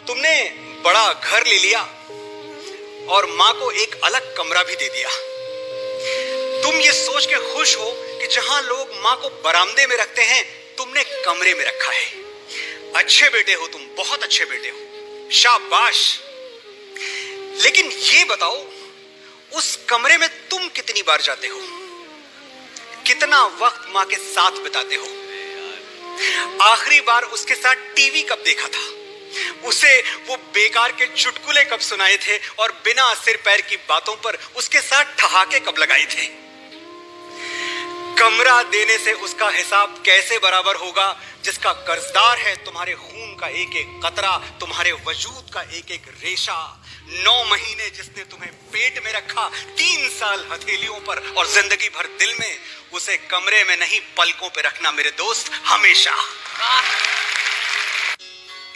तुमने बड़ा घर ले लिया और माँ को एक अलग कमरा भी दे दिया। तुम ये सोच के खुश हो कि जहां लोग माँ को बरामदे में रखते हैं, तुमने कमरे में रखा है। अच्छे बेटे हो तुम, बहुत अच्छे बेटे हो, शाबाश। लेकिन ये बताओ, उस कमरे में तुम कितनी बार जाते हो? कितना वक्त माँ के साथ बिताते हो? आखिरी बार उसके साथ टीवी कब देखा था? उसे वो बेकार के चुटकुले कब सुनाए थे और बिना सिर पैर की बातों पर उसके साथ ठहाके कब लगाए थे? कमरा देने से उसका हिसाब कैसे बराबर होगा जिसका कर्जदार है तुम्हारे खून का एक एक कतरा, तुम्हारे वजूद का एक एक रेशा। 9 महीने जिसने तुम्हें पेट में रखा, 3 साल हथेलियों पर और जिंदगी भर दिल में। उसे कमरे में नहीं, पलकों पे रखना मेरे दोस्त, हमेशा।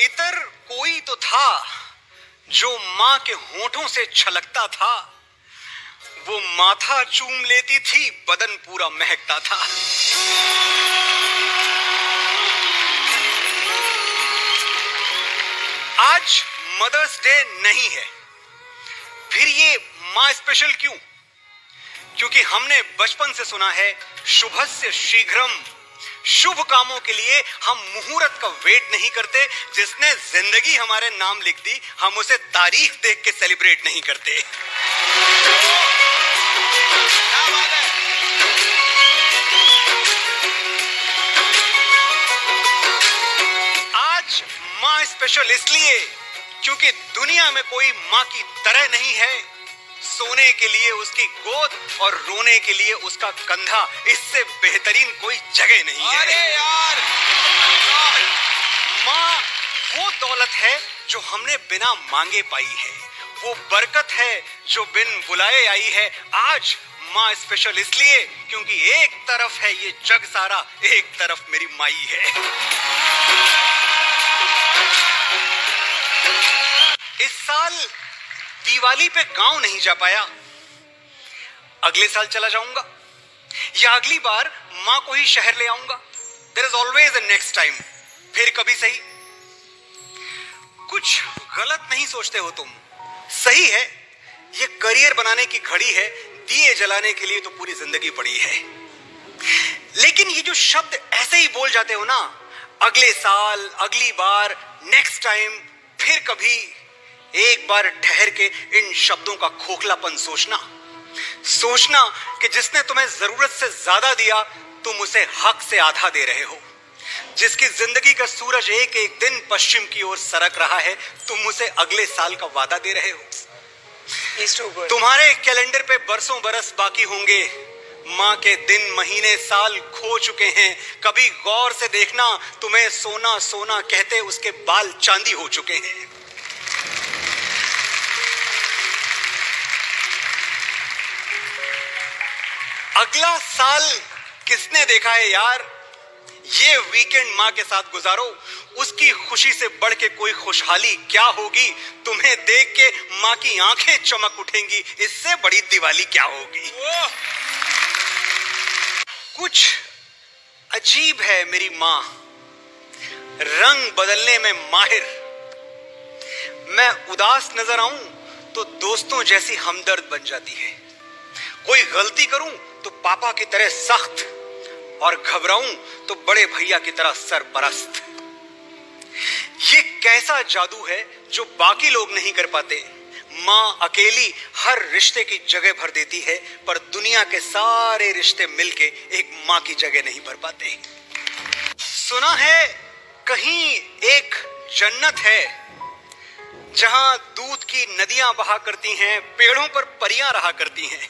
इतर कोई तो था जो माँ के होठों से छलकता था। वो माथा चूम लेती थी, बदन पूरा महकता था। आज मदर्स डे नहीं है, फिर ये माँ स्पेशल क्यों? क्योंकि हमने बचपन से सुना है, शुभस्य शीघ्रम। शुभ कामों के लिए हम मुहूर्त का वेट नहीं करते। जिसने जिंदगी हमारे नाम लिख दी, हम उसे तारीख देख के सेलिब्रेट नहीं करते। आज माँ स्पेशल इसलिए क्योंकि दुनिया में कोई माँ की तरह नहीं है। सोने के लिए उसकी गोद और रोने के लिए उसका कंधा, इससे बेहतरीन कोई जगह नहीं है। अरे यार, माँ वो दौलत है जो हमने बिना मांगे पाई है। वो बरकत है जो बिन बुलाए आई है। आज माँ स्पेशल इसलिए क्योंकि एक तरफ है ये जग सारा, एक तरफ मेरी माई है। इस साल दिवाली पे गांव नहीं जा पाया, अगले साल चला जाऊंगा, या अगली बार माँ को ही शहर ले आऊंगा। There is always a next time. फिर कभी सही। कुछ गलत नहीं सोचते हो तुम, सही है। ये करियर बनाने की घड़ी है, दिए जलाने के लिए तो पूरी जिंदगी पड़ी है। लेकिन ये जो शब्द ऐसे ही बोल जाते हो ना, अगले साल, अगली बार, नेक्स्ट टाइम, फिर कभी, एक बार ठहर के इन शब्दों का खोखलापन सोचना कि जिसने तुम्हें जरूरत से ज्यादा दिया, तुम उसे हक से आधा दे रहे हो। जिसकी जिंदगी का सूरज एक एक दिन पश्चिम की ओर सरक रहा है, तुम उसे अगले साल का वादा दे रहे हो। तुम्हारे कैलेंडर पे बरसों बरस बाकी होंगे। माँ के दिन, महीने, साल खो चुके हैं। कभी गौर से देखना, तुम्हें सोना सोना कहते उसके बाल चांदी हो चुके हैं। अगला साल किसने देखा है यार? ये वीकेंड माँ के साथ गुजारो। उसकी खुशी से बढ़ के कोई खुशहाली क्या होगी? तुम्हें देख के माँ की आंखें चमक उठेंगी। इससे बड़ी दिवाली क्या होगी? कुछ अजीब है मेरी माँ, रंग बदलने में माहिर। मैं उदास नजर आऊं तो दोस्तों जैसी हमदर्द बन जाती है। कोई गलती करूं तो पापा की तरह सख्त, और घबराऊं तो बड़े भैया की तरह सरपरस्त। ये कैसा जादू है जो बाकी लोग नहीं कर पाते? माँ अकेली हर रिश्ते की जगह भर देती है, पर दुनिया के सारे रिश्ते मिलके एक माँ की जगह नहीं भर पाते। सुना है कहीं एक जन्नत है जहां दूध की नदियां बहा करती हैं, पेड़ों पर परियां रहा करती हैं।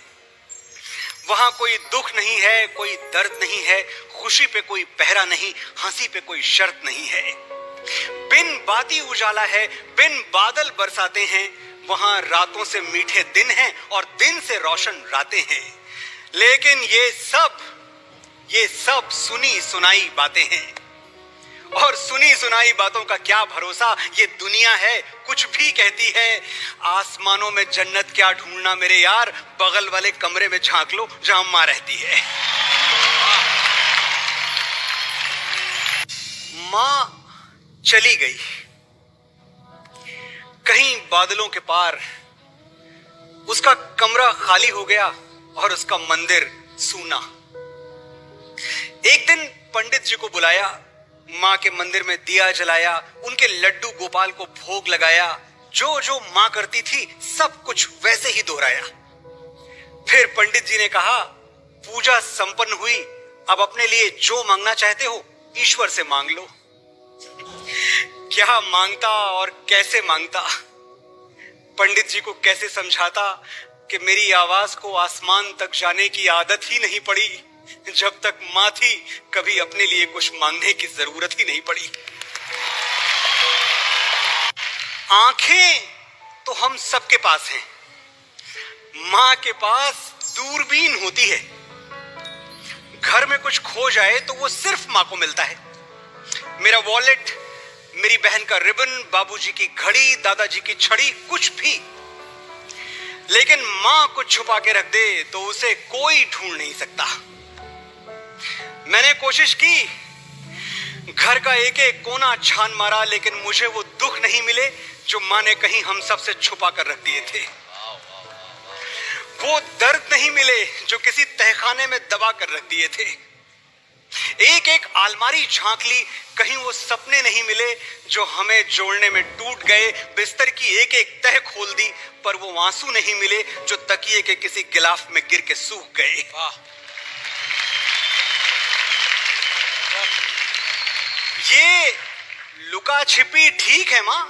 वहां कोई दुख नहीं है, कोई दर्द नहीं है, खुशी पे कोई पहरा नहीं, हंसी पे कोई शर्त नहीं है। बिन बाती उजाला है, बिन बादल बरसाते हैं। वहां रातों से मीठे दिन हैं और दिन से रोशन रातें हैं। लेकिन ये सब सुनी सुनाई बातें हैं। और सुनी सुनाई बातों का क्या भरोसा? ये दुनिया है, कुछ भी कहती है। आसमानों में जन्नत क्या ढूंढना मेरे यार, बगल वाले कमरे में झांक लो जहां माँ रहती है। माँ चली गई, कहीं बादलों के पार उसका कमरा खाली हो गया और उसका मंदिर सूना। एक दिन पंडित जी को बुलाया, माँ के मंदिर में दिया जलाया, उनके लड्डू गोपाल को भोग लगाया, जो जो माँ करती थी सब कुछ वैसे ही दोहराया। फिर पंडित जी ने कहा, पूजा संपन्न हुई, अब अपने लिए जो मांगना चाहते हो ईश्वर से मांग लो। क्या मांगता और कैसे मांगता, पंडित जी को कैसे समझाता कि मेरी आवाज को आसमान तक जाने की आदत ही नहीं पड़ी। जब तक मां थी कभी अपने लिए कुछ मांगने की जरूरत ही नहीं पड़ी। आंखें तो हम सबके पास हैं, मां के पास दूरबीन होती है। घर में कुछ खो जाए तो वो सिर्फ मां को मिलता है। मेरा वॉलेट, मेरी बहन का रिबन, बाबूजी की घड़ी, दादाजी की छड़ी, कुछ भी। लेकिन मां कुछ छुपा के रख दे तो उसे कोई ढूंढ नहीं सकता। मैंने कोशिश की, घर का एक एक कोना छान मारा, लेकिन मुझे वो दुख नहीं मिले जो मां ने कहीं हम सब से छुपा कर रख दिए थे। वो दर्द नहीं मिले जो किसी तहखाने में दबा कर रख दिए थे। एक एक आलमारी झांक ली, कहीं वो सपने नहीं मिले जो हमें जोड़ने में टूट गए। बिस्तर की एक एक तह खोल दी, पर वो आंसू नहीं मिले जो तकिए के किसी गिलाफ में गिर के सूख गए। ये लुका छिपी ठीक है मां,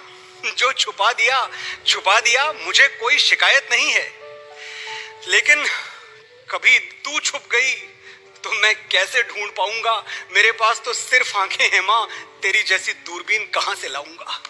जो छुपा दिया, मुझे कोई शिकायत नहीं है। लेकिन कभी तू छुप गई तो मैं कैसे ढूंढ पाऊंगा? मेरे पास तो सिर्फ आंखें हैं मां, तेरी जैसी दूरबीन कहां से लाऊंगा?